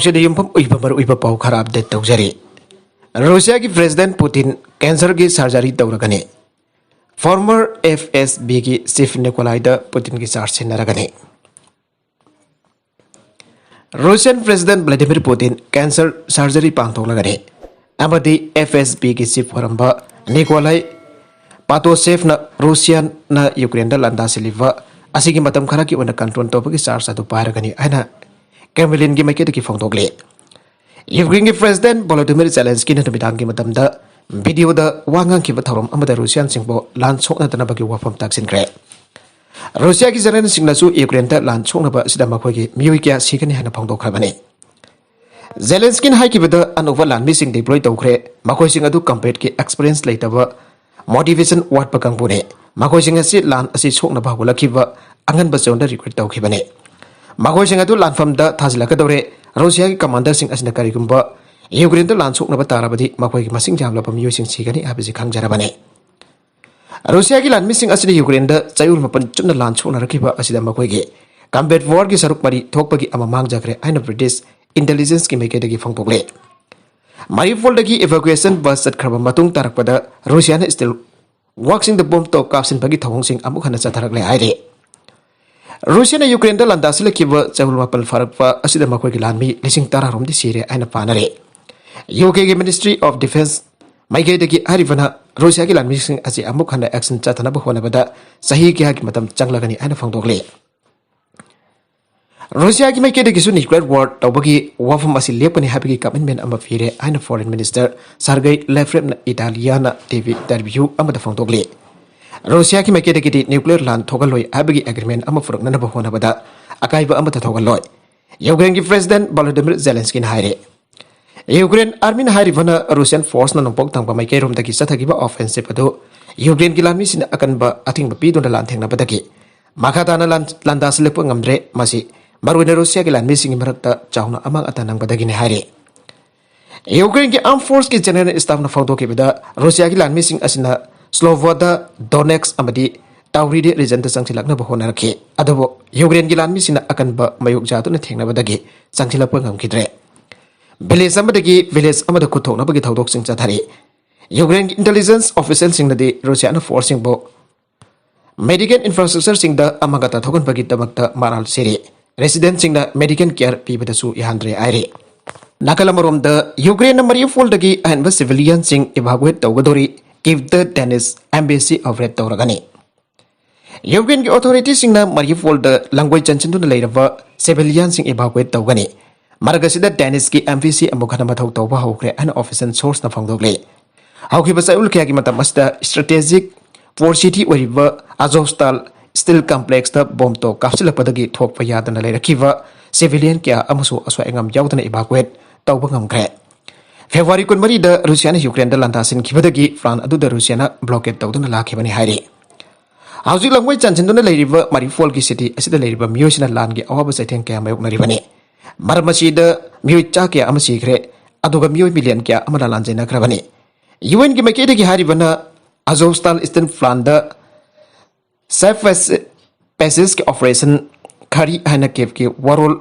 पाउसे दे युमफम उइबा पाउ खरा अपडेट तौजरी रूसिया की प्रेसिडेंट पुतिन कैंसर की सर्जरी तौरगने फॉर्मर एफएसबी की चीफ निकोलाई द पुतिन की चार्ज सिन्नरगने Russian president Vladimir Putin cancer surgery पांथोक्लगने अमदी एफएसबी की चीफ होरंबा निकोलाई पातोसेव न रूसिया न यूक्रेन द लंदा सिलिवा असिगी मतम खरा की उन कंट्रोल तौबगी चार्ज अदु पारगने आना क्रेमलिन की मैकेट की फोंदोगले यूक्रेन की प्रेसिडेंट वोलोदिमीर जेलेंस्की ने नमिदांग की मतम द वीडियो द वांगांग की बथौरम अमदा रूसियन सिंबो लान सोकनतनबगी वाफम ताक्सिनग्रे रूसिया की जनरल सिंगनसु यूक्रेन द लान सोकनबा सिदा मखोगी मियोई क्या सिगनी हना फोंदोखरबने जेलेंस्की हाइकिबद अनोवा लानमी सिंग डिप्लॉय तौखरे मखोइसिंग अदु कंपेट की एक्सपीरियंस लेतबा मोटिवेशन वाटपा कंपुने मखोइसिंग असि लान असि सोकनबा हौलखिबा अंगनबा चौंदा रिक्रूट तौखिबने मखोइसिंग अदु लानफम द थाजिलकदौरे रूसिया की कमांडर सिंग असिना करिगुंबा यूक्रेन द लान सोकनबा ताराबदी मखोइगी मसिंग जामलबा मियोइसिंग सिगनी हाबिजि खंगजरबने रूसिया की लानमी सिंग असिना यूक्रेन द चयुर मपन चुना लान सोकनरखिबा असिदा मखोइगी कम्बेट वॉर की सरुक मरी थोकपगी अमा मांगजखरे आइना ब्रिटिश इंटेलिजेंस की मैकेदगी फोंदोक्ले मारिउपोलदगी इवैक्यूएशन बस चटखरबा मतुंग तारकपदा रूसियाना स्टिल वर्क्सिंग द बॉम्ब तो कापसिनबगी थौंगसिंग अमुक हना चथरकले हाइरे रूसिया यूक्रेन द लंदासिलखिबा चहुल मपल फरकपा असिदा मखोइगी लानमी लिसिंग तारा रोमदी सिरे आइना पानरे यूके की मिनिस्ट्री ऑफ डिफेंस माइकेदगी हरिबना रूसिया की लानमी सिंग असि अमुक हना एक्शन चथनबा होनबदा सही क्या की मतम चंगलगनी आइना फोंदोक्ले रूसिया की मैकेदगी न्यूक्लियर वॉर तौबगी वाफम असि लेपनी हाबगी कमिटमेंट अमा फिरे आइना फॉरेन मिनिस्टर सर्गेई लेफ्रेव इटालियाना टीवी इंटरव्यू अमदा फोंदोक्ले रूसिया की मैकेदगी न्यूक्लियर लान थोगलोय हाबगी एग्रीमेंट अमा फुरकनबा होनबदा अकाइबा अमदा थोगलोय यूक्रेन की प्रेसिडेंट वोलोदिमीर जेलेंस्की हाइरे यूक्रेन आर्मी हाइरिबना रूसियन फोर्स ना नोंपोक तंगबा मैकेरोमदगी चथगिबा ऑफेंसिव अदु यूक्रेन की लानमी सिना अकनबा अथिंगबा पीदुना लान थेंगनबदगी माखाताना लांदासलेप ngamdre masi Maruina Rusia की लानमी सिंह मरक्ता चाउना अमंग अतनंग बदगिने हाइरे यूक्रेन की आर्म फोर्स की जनरल स्टाफ न फोंदोकिबदा रूसिया की लानमी सिंह असिना स्लोवोदा डोनेक्स अमदी ताउरीदे रीजन द संगथिलकनबा होनरखे अदबो यूक्रेन की लानमी सिंह अकनबा मयुक जातुना थेंगनबदगी संगथिलकपा ngamkidre विलेज अमदगी विलेज अमद खुथोकनबगी थौदोक सिंह चथारे यूक्रेन की इंटेलिजेंस ऑफिशियल सिंहनदि रूसिया न फोर्स सिंहबो मेडिकल इंफ्रास्ट्रक्चर सिंह द अमगता थोगनबगी दमकता माराल सेरे रेसिडेंट सिंह मेडिकल केयर पीबदसु याहांद्रे आइरे नाकलमरोम द यूक्रेन मारिउपोलदगी अहनब सिविलियन सिंह इवाकुएट तौगदोरी कीव द डेनिस एम्बेसी ऑपरेट तौरगनी यूक्रेन की अथॉरिटी सिंह मारिउपोल द लंगोय चंचनदुन लेरबा सिविलियन सिंह इवाकुएट तौगनी मरगसिदा डेनिस की एम्बेसी अमुखना मथौ तौबा हौख्रे अन ऑफिशियल सोर्स न फोंदोक्ले हौखिबा चाउल क्या की मतम अस्ता स्ट्रेटेजिक पोर सिटी ओरिबा अजोस्ताल स्टील कॉम्प्लेक्स द बॉम्ब तो कापसिलपदगी थोकपा यादना लेरखिबा सिविलियन क्या अमसु असवा एंगम यावदना इवाकुएट तौबा ngamkre फेब्रुवारी 13 द रूसियाना यूक्रेन द लांदासिन खिबदगी फ्रांस अदुदा रूसियाना ब्लॉकेट तौदुना लाखिबनी हाइरे हौजिक लंगोय चांचनदुना लेरिबा मारिउपोल की सिटी असिदा लेरिबा मियोसिना लानगी अवाबा चैथें क्या मायोकनरिबने मरमसीद मियोय चा क्या अमसिखरे अदुगा मियोय मिलियन क्या अमला लांजेनखरबने यूएन की मैकेदगी हारिबना अजोस्ताल ईस्टर्न फ्लान द सेफ पैसेज के ऑपरेशन खरी है केव के वरोल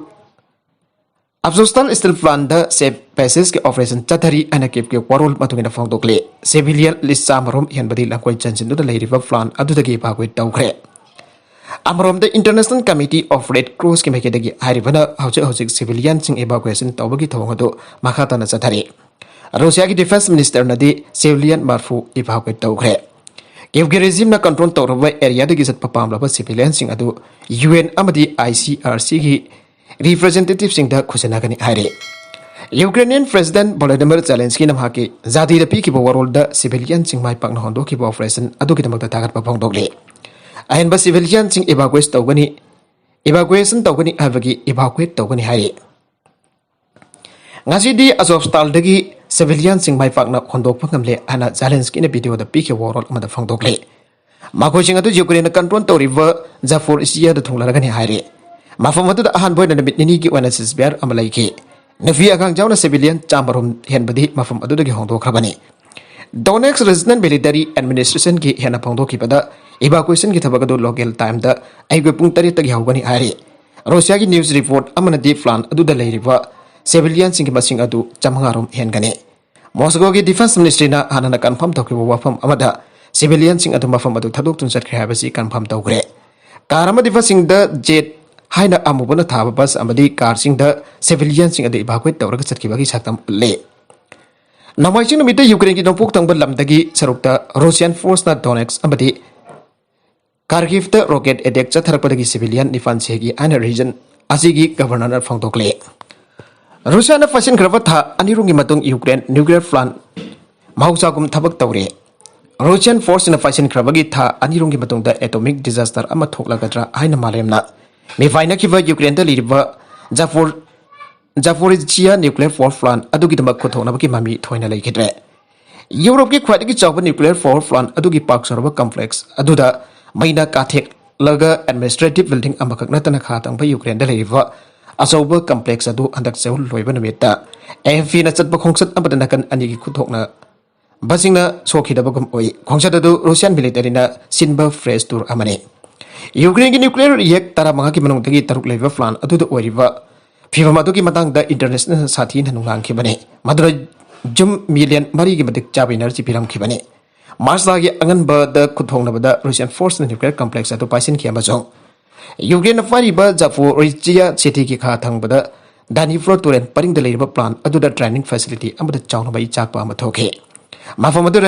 अफजोस्तान स्टील प्लान द सेफ पैसेज के ऑपरेशन चथरी है केव के वरोल मतुंगिना फोंदोक्ले सिविलियन लिस्ट चामरोम हेनबदी लंकोय चंचनदुदा लेरिबा प्लान अदुदगी इवाकुएट तौख्रे अमरोम द international committee of red cross की मैकेदगी हारिबना हौजिक सिविलियन सिंह इवाकुएशन तौबगी थौंगदो मखाताना चथरी रूसिया की डिफेंस मिनिस्टर नदी सिविलियन मार्फू इवाकुएट तौख्रे कीव के रेजिम न कंट्रोल तौरबा एरिया दगी चटपा पामलबा सिविलियन सिंह अदु यूएन अमदी आईसीआरसी की रिप्रेजेंटेटिव सिंह द खुजनागनी हाइरे यूक्रेनियन प्रेसिडेंट वोलोदिमीर जेलेंस्की नमहाके जादी द पीकिबा वरोल द सिविलियन सिंह माइ पाकना होंदोकिबा ऑपरेशन अदुगिदमकता तागतपा फोंदोक्ले अहनबा सिविलियन सिंह इवाकुएशन तौगनी हाबगी इवाकुएट तौगनी हाइरे ngasi azovstal dagi civilian sing mai pakna khondok pangamle ana Zelensky ne video da pike warol amada phangdokle makoi sing atu Ukraine control toriva Zaporizhia da thunglaragani haire mafam atu da ahan boy na mitni ki wana sisber amalai nafi agang jawna civilian chambarum henbadi mafam atu dagi hongdokrabani Donetsk Resident Military Administration ki hena phangdokipada evacuation ki thabagadu local time da aigwe pung 3 tagi hawgani haire Russia ki news report amana di plan adu da leiriva civilian sing masing adu chamhangarom hengane Moscow gi defense ministry na hanana confirm tokribo wafam amada civilian sing adu mafam adu thadok tun chat khre habasi confirm tawgre karama difa sing da jet haina amubana thaba bus amadi car sing da civilian sing adu evacuate tawraga chatkibagi saktam le Namai numite Ukraine ki nopok tangbal lamdagi sarukta Russian force na Donetsk amadi Kharkiv ta rocket attack chatharpadagi civilian nifan segi ana region asigi governor phangtokle Russia na fasin grava tha anirungi matung Ukraine nuclear plant mahusagum thabak tawre Russian force na fasin gravagi tha anirungi matung da atomic disaster ama thoklagadra aina malemna me vaina kiwa Ukraine da liriba Zaporizhia nuclear power plant adugi damak khothona baki mami thoina laikhidre Europe ki khwadagi chawba nuclear power plant adugi park sarwa complex aduda maina kathek laga administrative building amakak natana khatang ba Ukraine da leriwa asoba complex adu andak seul loiba namita AFP na chatba khongsat abadana kan anigi khuthokna basingna sokhidabagam oi khongsat adu Russian military na sinba fresh tour amane Ukraine ki nuclear reactor tara manga ki manung dagi taruk leva plant aduda oiriwa Fifa madu ki matang da international sathi na nunglang ki bane madura jum million mari ki madik chabi energy piram ki bane Mars lagi angan ba da kuthong na bada Russian force na nuclear complex atu paisin ki amazong Ukraine fari ba Zaporizhia city ki kha thang bada Dnipro turen paring da leiba plant adu da training facility amada chawna bai chakpa ama thoke mafam adu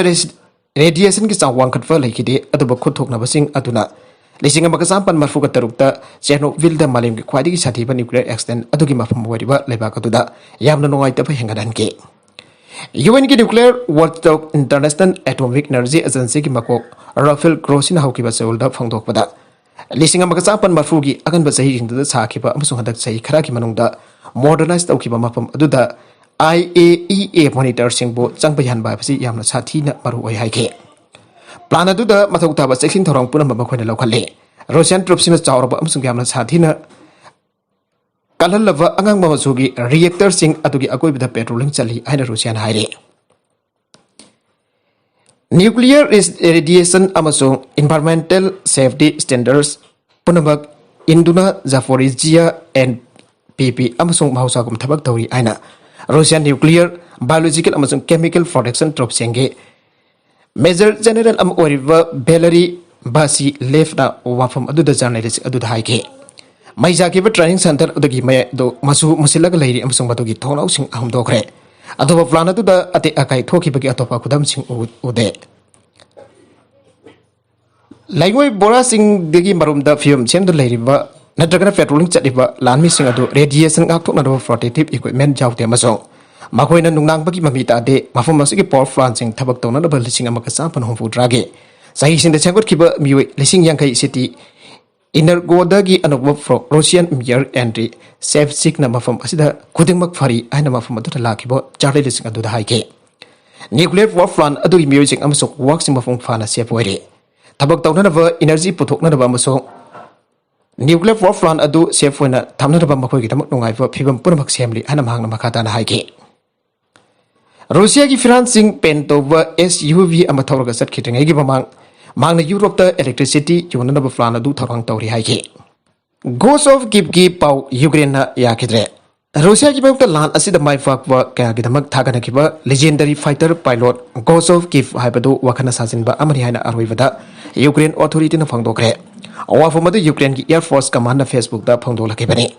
radiation ki chawang khatwa leiki de adu ba khuthok na basing aduna Lising ang magkasampan marfuga tarukta Chernobyl da malim ki khwadi ki sathiba nuclear accident adugi mafam wariba lebaka tuda yamna nongai ta hengadan ke UN ki nuclear watchdog International Atomic Energy Agency ki makok Rafael Grossi na hawkiba seul da phangdok pada Lising ang magkasampan marfugi agan ba sahi jingda sa akiba amusung hadak sahi khara ki manungda modernize tawkiba mafam aduda IAEA monitor singbo changbayan ba pasi yamna sathi na maru oi haike Plan adu da mathau taba section thorong punam ba khoina lokhalle Russian troops na chawraba amsung yamna sathina kalhalava angang ma masugi reactor sing adugi akoi bida petroling chali aina Russian haire Nuclear radiation amasung environmental safety standards punabak induna Zaporizhia NPP amasung mahusagum thabak tawri aina Russian nuclear biological amasung chemical protection troops senge Major General Oriva Valery Basi left na wafam aduda journalist aduda haike Maija ki training center udagi may do masu musilaga lairi amsung batugi thonau sing ahum dokre adoba plan aduda ate akai thoki bagi atopa kudam sing ude Laingoi bora sing degi marum da film chendu lairiba nadragana patrolling chatiba lanmi sing adu radiation ngak thokna do protective equipment jawte masong Makoy na nungnang bagi mamita de mafum masigi power plant sing thabak tawna na lising amaka sampan homfu drage sahi sing da changot kiba miwi lising yang kai city inner godagi anubwa fro Russian year entry safe sik na mafum asida kuding makfari aina mafum adu la kibo charle lising adu da haike nuclear power plant adu music amasok work sing mafum fana safe wari thabak tawna na energy puthokna na amasok nuclear power plant adu safe wena thamna na makoy gi tamak nungai fa phibam punamak semli ana mahang na makata na haike Russia ki financing pentova SUV ama thawraga sat khitringai gi bamang mangna Europe ta electricity yunana ba plan adu thawang tawri haike Ghost of Kiev ki pau Ukraine na ya khidre Russia ki bamta lan asida mai fakwa ka gi damak thagana ki ba legendary fighter pilot Ghost of Kiev haibadu wakhana sajin ba amani haina arwibada Ukraine authority na phangdokre awafamadu Ukraine ki Air Force command na Facebook da phangdolake bani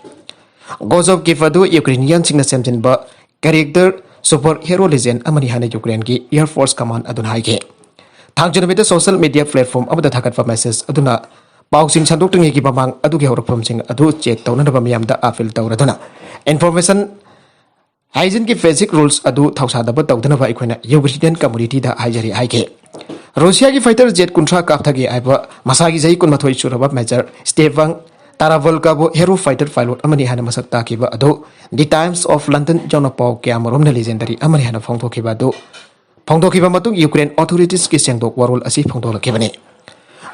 Ghost of Kiev adu Ukrainian singna semjin ba character Super Hero Legend amani hana Ukraine ki Air Force Command aduna haike Thangjana beta social media platform abada thakat message aduna pausing chandok tingi ki bamang adu ki horok sing adu check tawna na bamyam da appeal tawraduna information hygiene ki basic rules adu thausa da tawdana ba ikoina Ukrainian community da hajari haike Russia ki fighter jet kuntra kapthagi aiba masagi jai kun mathoi churaba major Stefan Taravolkabo hero fighter pilot amani hana masak takiba ado The Times of London jona pau kamarom na legendary amani hana phongthokiba do phongthokiba matung Ukraine authorities ki sengdok warol asi phongtholakebani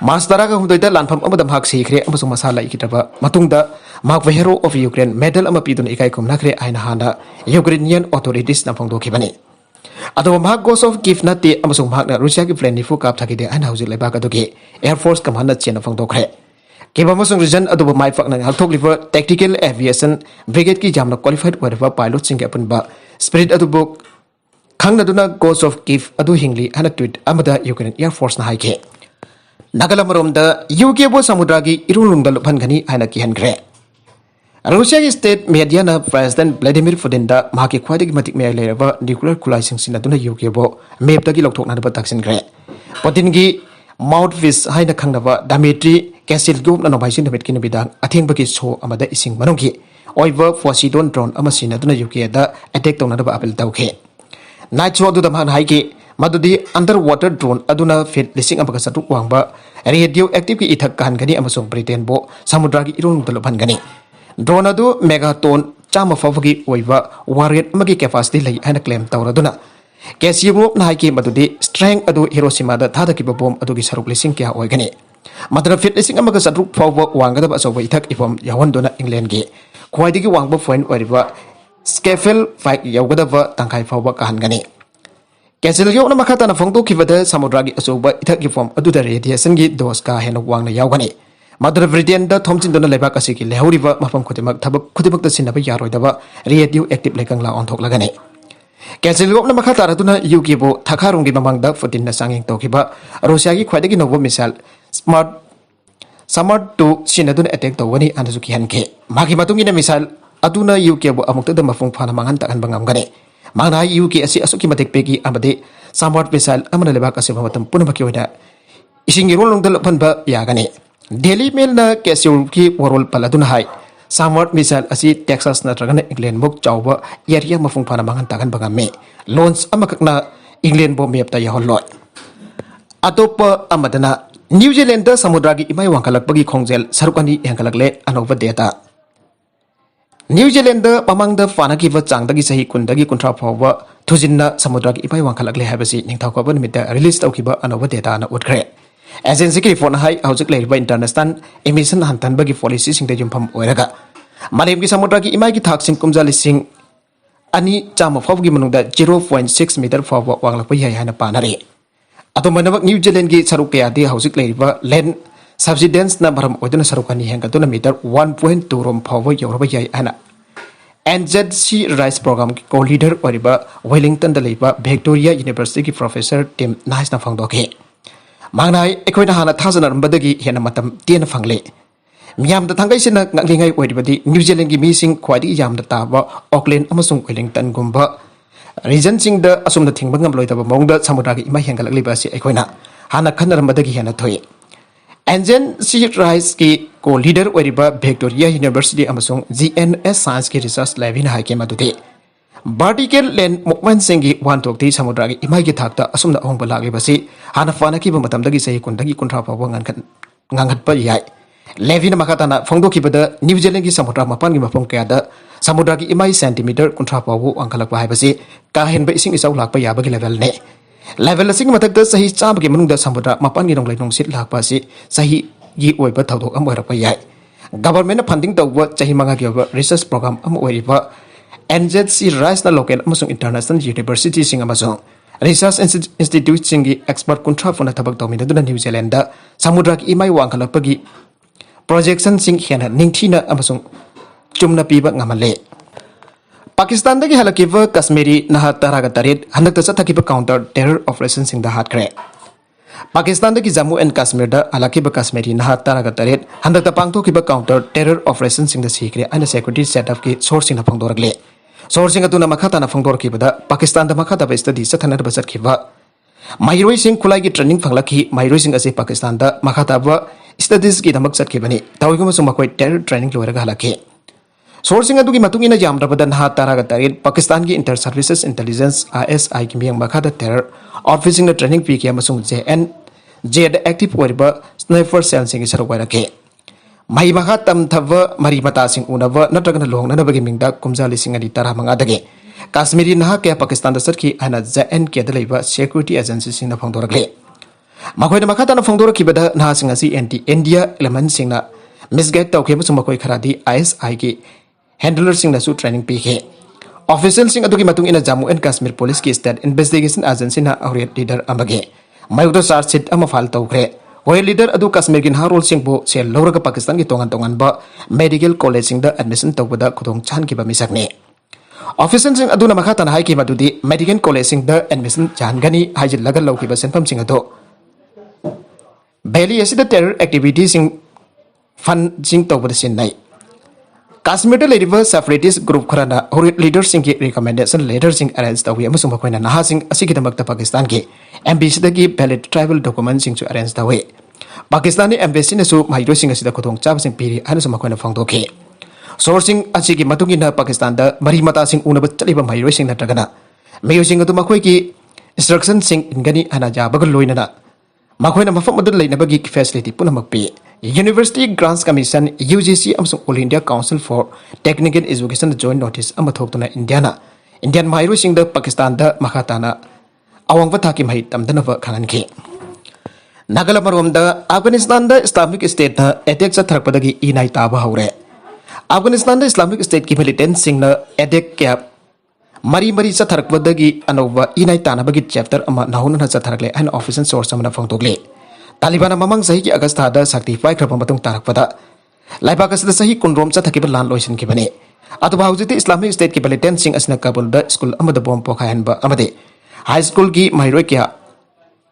Mastara ka hundoida lanpham amadam hak sikre amasung masala ikitaba matungda mak hero of Ukraine medal ama pidun ikai kum nakre aina hana Ukrainian authorities na phongthokibani ado mak Ghost of Kiev na te amasung mak na Russia ki plane ni fu kap thakide aina hauji leba ka doge Air Force command na chena phongthokre Kiba amasung region adubu mai fakna halthokliba tactical aviation brigade ki jamna qualified oiraba pilot sing apunba spirit adubu khangna duna goals of kif adu hingli ana tweet amada Ukraine Air Force na haike Nagalam da UK bo samudragi irulungda luphan gani ana ki hankre Russia ki state media na President Vladimir Putin da mahaki khwaidagi matik me leraba nuclear kulai sing aduna UK bo map dagi lokthokna ba taksin gre Putin gi mouthpiece haina khangnaba Dmitry Castle group na nobaising damit kin bidang atheng bagi show amada ising manongki oiver Poseidon drone amasina duna UK da attack tongna ba apel tawkhe Night show adu damhan haiki madudi underwater drone aduna fit lising amaka satu wangba radioactive ki ithak kan gani amasung Britain bo samudra gi irung dalophan gani drone adu megaton chama fawagi oiva warrior amagi capacity lai ana claim tawraduna Casey group na haiki madudi strength adu Hiroshima da thada ki bom adu gi saruk lising kya oigani madra fit lising amaka satu fawa wangada ba sawa ithak ifam yawandona England gi khwaidigi wangba point oiva Scaffold fight yawgada ba tangkai fawa kahan gani Castle yo na makata na phongto kibada samudragi asoba ithak gi form adu da radiation gi dos ka hena wangna yawgani Mother Britain da thomchin dona lebak asiki lehuriba mafam khutimak thabak khutimak ta sinaba yaroi daba radioactive lekang la onthok lagani Castle yo na makata raduna UK bo thakharung gi mamang da Putin na sanging tokiba Russia gi khwaidagi novo missile Smart 2 sinaduna attack tawani anazuki hanke magi matungi na missile aduna UK bo amukta da mafung phana mangan takan bangam gani Mana UK asi asuki matik pegi amade Smart missile amana lebak asiba matam punamaki wada isingi rolong dal panba yagani Daily Mail na Castle ki warol paladuna hai Smart missile asi Texas na tragana England muk chawba area mafung phana mangan takan bangame launch amakakna England bo map ta yaholot Atopa amadana New Zealand da samudragi imai wangkalak bagi khongjel sarukani yankalakle anova data New Zealand da pamang da fana ki wa chang dagi sahi kun dagi kuntra phawa thujinna samudragi imai wangkalakle habasi ningthau ka ban mita release tawkiba anova data na utkre Agency ki report na hai haujik leiba international emission hantan bagi policy sing da jumpham oiraga malem ki samudragi imai ki thak sing kumjali sing ani chama phaw gi manungda 0.6 meter phawa wanglakpa yai hana panare Atomanabak New Zealand ki saruk kaya di hausik leiba land subsidence na baram oiduna sarukani hengkatuna meter 1.2 rom phawa yoraba yai ana NZC Rice Program ki co-leader oriba Wellington da leiba Victoria University ki professor Tim Nice na phangdoke Mangnai ekoina hana thazana rambadagi hena matam tiena phangle Miyam da thangai sina ngaklingai oidibadi New Zealand ki mising khwadi yam da taba Auckland amasung Wellington gumba Region sing da asum da thingba ngam loitaba mongda samudragi imai hengalak libasi ekoina hana khanarambadagi hena thoi NZC Rice ki co-leader oriba Victoria University amasung GNS Science ki research lab in haike madute Vertical land movement singi wantok ti samudragi imai ki thakta asum da ongba laglibasi hana fana ki matamdagi sahi kundagi kuntra pawa ngangat pa yai Levina makatana phongdo ki bada New Zealand ki samudra mapan gi mapong kaya da samudra ki imai centimeter kuntra pawu angkalak pa haibasi ka henba ising isaw lakpa yabagi level ne level sing matak da sahi cham gi manung da samudra mapan gi nonglai nong sit lakpa si sahi gi oiba thaudok am oirak pa yai government funding tawwa chahi manga gi research program am oiriba NZC Rice na local amasung international university sing amasung research institute singi expert kuntra fona thabak tawmina duna New Zealand da samudra ki imai wangkalak pa gi projection sing hena ningthina amasung chumna piba ngamale Pakistan dagi halakiva Kashmiri naha taraga tarit handak ta sathakiba counter terror operation sing da hatkre Pakistan dagi Jammu and Kashmir da halakiba Kashmiri naha taraga tarit handak ta pangthokiba counter terror operation sing da sikre ana security setup ki sourcing na phangdoragle sourcing atuna makhata na phangdorkiba da Pakistan da makhata ba study sathana ba satkiba Mairoi sing khulai ki training phanglaki Mairoi sing ase Pakistan da makhata ba studies ki damak satkibani tawiguma sumakoi terror training loiraga halaki sourcing adugi matungina jamrabada naha taraga tarit Pakistan ki inter services intelligence ISI ki miyang makhada terror officing na training pi ki amasung J da active oiriba sniper cell sing sarwara ke mai makha tam thava mari mata sing unava natragana long na bagi mingda kumjali sing ani tara manga dage Kashmiri naha ke Pakistan da sarki ana JNK da leiba security agency sing na phangdoragle Makoy na makata na phongdora kibada naha sing asi India element sing na misguide tawkhe bu makoy kharadi ISI ki handler sing na su training pi ke official sing adugi matung ina Jammu and Kashmir police ki state investigation agency na auriat leader amage mayuda charge sheet ama file tawkre Foreign leader adu Kashmir kin harol singbo sel lawraga Pakistan ki tongan ba medical college singda admission tawbada khudong chan ki ba misakni. Official sing aduna makha tan hai ki madudi medical college singda admission chan gani hajil lagal law ki ba senpam sing ado. Bali asida terror activities sing fun sing tawbada sin nai. Kashmir leader separatist group kharana leader sing ki recommendation letter sing arrange tawi amasung makoina naha sing asigi damakta Pakistan ki embassy dagi valid travel document sing chu arrange tawi Pakistani embassy na su mahiro sing asida khotong chab sing piri anu sama koina phangdoki sourcing asigi matungi na Pakistan da mari mata sing unaba chaliba mahiro sing na tagana mayo sing atu makoi ki instruction sing ingani ana ja bagal loina na makoina mafam adu leina bagi facility punamak pi University Grants Commission UGC amsung All India Council for Technical Education joint notice amathokna Indian Mahiro sing da Pakistan da makhatana awang wathaki mai tamdana wa khananki Nagala marom da Afghanistan da Islamic State na attack sa tharakpadagi inai taba haure Afghanistan da Islamic State ki militant sing na attack kya mari sa tharakpadagi anova inai tanabagi chapter ama nahuna sa tharakle an official source amana phangtokle Taliban mamang sahi ki August ada certify krapa matung tarak pada laiba ka sada sahi kunrom cha thakiba lan loisin ki bane atu bahujiti Islamic State ki militant sing asna Kabul da school amada bom pokhayan ba amade high school ki mairoi kya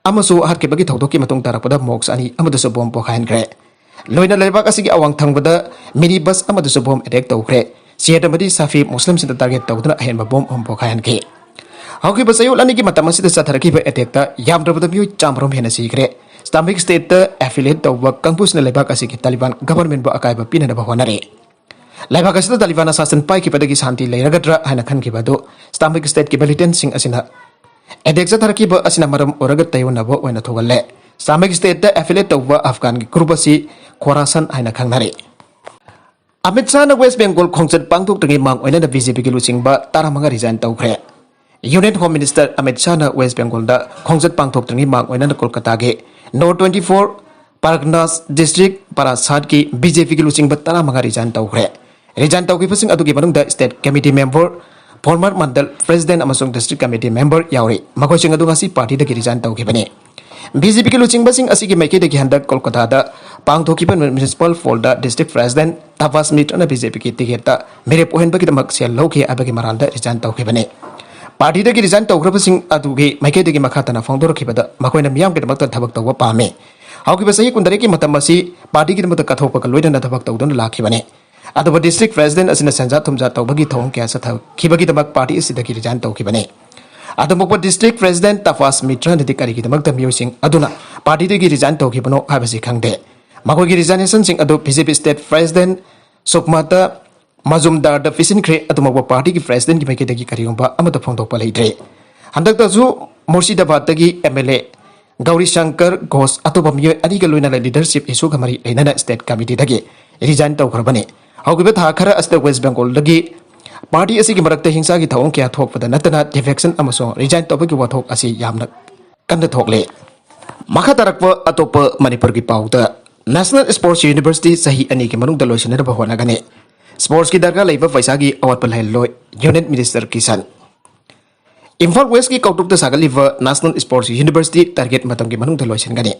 amasu har ke bagi thawdo ki matung tarak pada mox ani amada so bom pokhayan gre loina laiba ka sigi awang thangbada mini bus amada so bom attack tawkre siadamadi safi muslim sin target tawduna ahen ba bom pokhayan ki hauki basayo lani ki matamasi da sa tharaki ba attack ta yam dabada mi chamrom hena sigre Islamic State affiliate tawba kampus na lebak asiki Taliban government ba akai ba pinana ba honare lebak asita Taliban assassin pai ki padagi santi leiragadra hana khan ki bado Islamic State ki militant sing asina edeksa tharaki ba asina maram oragat tayo na ba oina thogalle Islamic State affiliate tawba Afghan ki group asi Khorasan hana khangnare Amit Shah na West Bengal khongchat pangthok tangi mang oina da BJP ki lusing ba taramanga resign tawkhre Union Home Minister Amit Shah na West Bengal da khongchat pangthok tangi mang oina da Kolkata ge No 24 Parganas District Parasad ki BJP ki lusing batara manga resign tawkhre resign tawki phasing adu ki manung da state committee member former mandal president amasung district committee member yauri makoi sing adu ngasi party da ki resign tawki bane BJP ki lusing basing asigi maike da ki handak Kolkata da pangthoki pan municipal folda district president Tapas Mitra na BJP ki ticket ta mere pohen ba ki damak sel loki abagi maranda resign tawki bane Party da ki resign tawkhra basing adu ge maike da ki makata na fangdor ki bada makoi na miyam ki damak ta thabak tawwa pame hauki ba sahi kundare ki matam asi party ki damak kathok pa loida na thabak tawdon lakhi bane adu district president asina sanja thumja tawbagi thong kya sa thaw ki bagi damak party asida ki resign tawki bane adu mokpa district president Tapas Mitra na dikari ki damak ta miyo sing aduna party da ki resign tawki bano habasi khangde makoi ki resignation sing adu BJP state president Sukmata Mazumdar da fisin kre atumagwa party ki president ki maike dagi kariyongba amata phongdokpa leidre handak ta ju Murshidabad dagi MLA Gauri Shankar Ghosh atoba miyo ani ga loina leadership issue kamari leinana state committee dagi resign tawkharbane haugiba tha khara asta West Bengal dagi party asi ki marakta hingsa ki thawong kya thokpada natana defection amaso resign tawbagi wathok asi yamna kanna thokle makha tarakpa atopa Manipur ki pauta National Sports University sahi ani ki manung da loisina ba hona gane Sports ki darga laiba paisa ki awat palhai loi Union Minister Kisan Imphal West ki kautuk ta sagal liva National Sports University target matam ki manung da loisin gane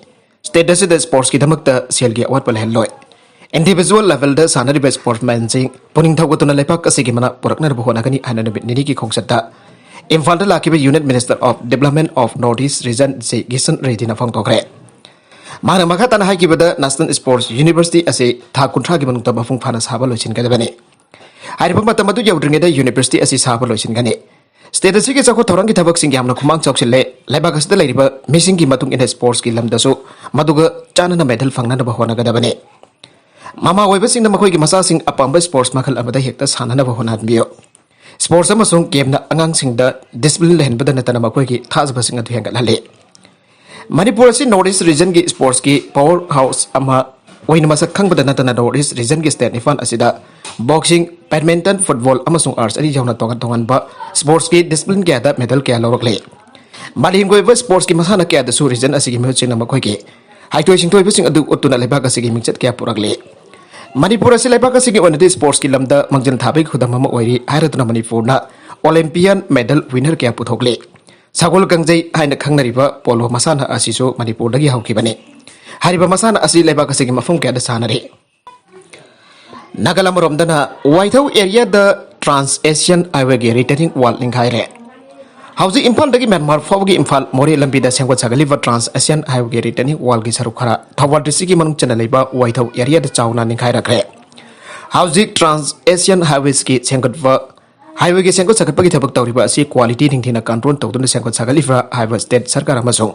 state da sports ki damak ta sel ki awat palhai loi individual level da sanari best sportsman sing puning thawga tuna laipak ka sigi mana purakna ba hona gani hanan nini ki khongsata Imphal da lakiba Union Minister of Development of Northeast Region se Gisan Redina phang tokre Mana makatan hai kibada National Sports University ase tha kuntra gi manung ta bafung phana saba loisin ga bane hai ba mata madu yaudringe da university ase saba loisin gane state ase ki chakho thorang ki thabak sing yamna khumang chok sile laiba ga sida lairiba missing ki matung in sports ki lamda su maduga chana na medal phangna na ba hona ga bane mama oiba sing na makoi ki masa sing apamba sports makhal amada hekta sana na ba hona biyo sports amasung game na angang sing da discipline lehen badana tana makoi ki thas ba sing adu hengal hale Manipur si Northeast region ki sports ki powerhouse ama oina masak khang badana tana Northeast region ki state nifan asida boxing badminton football amasung arts ari jawna tongan ba sports ki discipline kya da medal kya lawrakle malin goi ba sports ki masana kya da su region asigi me chingna makoi ki haitoi sing toi bising adu utuna lebak asigi mingchat kya purakle Manipur si lebak asigi onade sports ki lamda mangjan thabai khudam ma oiri hairatuna Manipur na Olympian medal winner kya puthokle Sagol gangjai haina khangnariba polo masana asiso Manipur dagi haukibane hariba masana asi leibak asigi mafum kya da sanare Nagalam romdana White House area the Trans Asian Highway ge returning wall linghaire Hausi Imphal dagi Myanmar fawgi Imphal More lambi da sengwa sagaliva Trans Asian Highway ge returning wall gi saru khara Thawal district gi manung chana leiba White House area da chawna ninghaira kre Hausi Trans Asian Highways gi sengwa Highway ge sengwa sagat pagi thabak tawriba asi quality thingthina control tawduna sengwa sagaliva Highway state sarkar amasung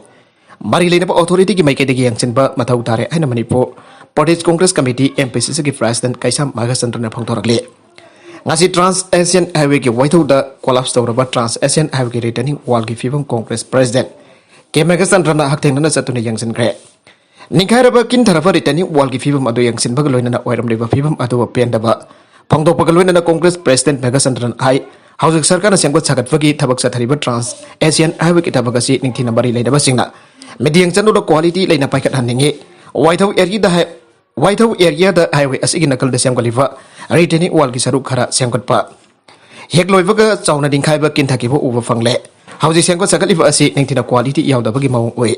Mari leinaba authority gi maike dagi yangsinba mathau tare aina Manipur Pradesh Congress Committee MPCC gi President Kaisam Magasandra phangthorakle ngasi Trans Asian Highway gi White House da collapse tawraba Trans Asian Highway gi returning wall gi fibam Congress President K Magasandra na hakthengna satuna yangsin kre ningkhairaba kin tharaba returning wall gi fibam adu yangsin bag loinana oiramliba fibam adu pendaba phangdokpa loinana Congress President Magasandra hai Housing Sarkar na sengwa sagatwagi thabak sathariba Trans Asian Highway ki thabak asi ningthina bari leinaba singna mediang chanu da quality leina paikat haninge White House area da highway asigi nakal da semgaliva returning wall gi saru khara semgatpa hekloibaga chauna dingkhaiba kinthakibo uba fangle hauji sengko sagaliva asi ningthina quality yaudabagi maung oi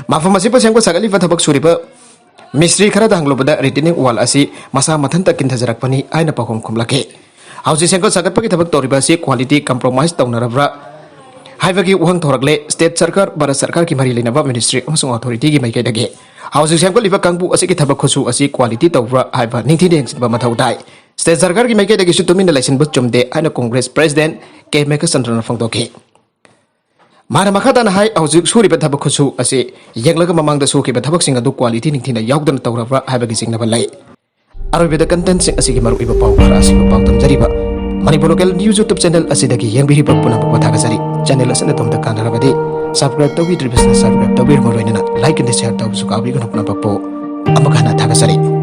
mafam asi pa sengko sagaliva thabak suriba mystery khara da hanglobada returning wall asi masa mathanta kinthajarakpani aina pakhom khumlake hauji sengko sagatpagi thabak toriba asi quality compromise taunarabra Haibagi uhang thorakle state sarkar Bharat sarkar ki mari leinaba ministry amasung authority gi maike dage housing sengko liba kangbu asi ki thabak khosu asi quality tawra haiba ningthi deng ba mathau dai state sarkar gi maike dage sutumin election bu chumde aina Congress President K Magasandra phangtoke mara makhada na hai housing suri ba thabak khosu asi yenglaga mamang da su ki ba thabak singa du quality ningthi na yaugdan tawra haibagi singna ba lai arobeda content sing asi gi maru iba pau khara asi ba pau tamjariba Manipur Local News YouTube channel asidagi yang biri puna thagajari channel asana tomda kanarabadi subscribe to business subscribe to bir like and share to sukabi guna puna bakpo amakana thagajari